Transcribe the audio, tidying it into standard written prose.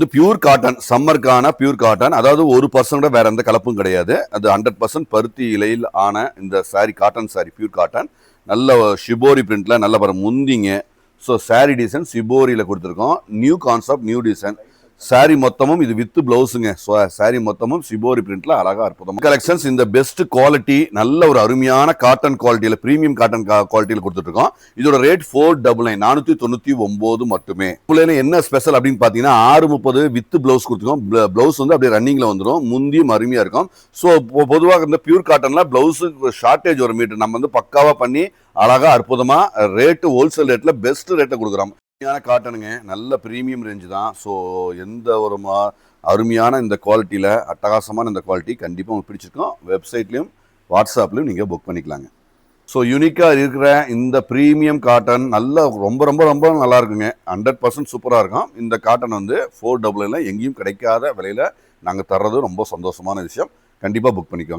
இது pure cotton, சம்மருக்கான pure cotton. அதாவது 1% வேற எந்த கலப்பும் கிடையாது. அது 100% பருத்தி இலையில் ஆன இந்த sorry, cotton sorry, pure cotton. நல்ல ஷிபோரி பிரிண்ட்ல நல்ல பாரு முந்திங்க. ஸோ சாரி டிசைன் ஷிபோரியில் கொடுத்துருக்கோம். New concept, new design. Sorry மொத்தமும் இது வித் பிளவுஸுங்க. சாரி மொத்தமும் ஷிபோரி பிரிண்ட்ல அழகா அற்புதம் கலெக்ஷன்ஸ். இந்த பெஸ்ட் குவாலிட்டி, நல்ல ஒரு அருமையான காட்டன் குவாலிட்டியில, பிரீமியம் காட்டன் குவாலிட்டியில் கொடுத்துட்டு இருக்கோம். இதோட ரேட் 499, 499 மட்டுமே. என்ன ஸ்பெஷல் அப்படின்னு பாத்தீங்கன்னா 630 வித் பிளவுஸ் கொடுத்துருக்கோம். பிளவுஸ் வந்து அப்படியே ரன்னிங்ல வந்துடும். முந்தியும் அருமையா இருக்கும். ஸோ பொதுவாக இந்த பியூர் காட்டன்ல பிளவுஸ் ஷார்டேஜ் ஒரு மீட்டர் நம்ம வந்து பக்காவா பண்ணி அழகா அற்புதமா ரேட்டு ஹோல்சேல் ரேட்ல பெஸ்ட் ரேட்டை கொடுக்குறோம். காட்டனுங்க, நல்ல பிரீமியம் ரேஞ்சு தான். ஸோ எந்த ஒரு அருமையான இந்த குவாலிட்டியில், அட்டகாசமான இந்த குவாலிட்டி கண்டிப்பாக உங்களுக்கு பிடிச்சிருக்கும். வெப்சைட்லையும் வாட்ஸ்அப்லையும் நீங்கள் புக் பண்ணிக்கலாங்க. ஸோ யூனிக்காக இருக்கிற இந்த ப்ரீமியம் காட்டன் நல்ல ரொம்ப ரொம்ப ரொம்ப நல்லா இருக்குங்க. 100% சூப்பராக இருக்கும். இந்த காட்டன் வந்து 499 எங்கேயும் கிடைக்காத விலையில் நாங்கள் தர்றது ரொம்ப சந்தோஷமான விஷயம். கண்டிப்பாக புக் பண்ணிக்கோங்க.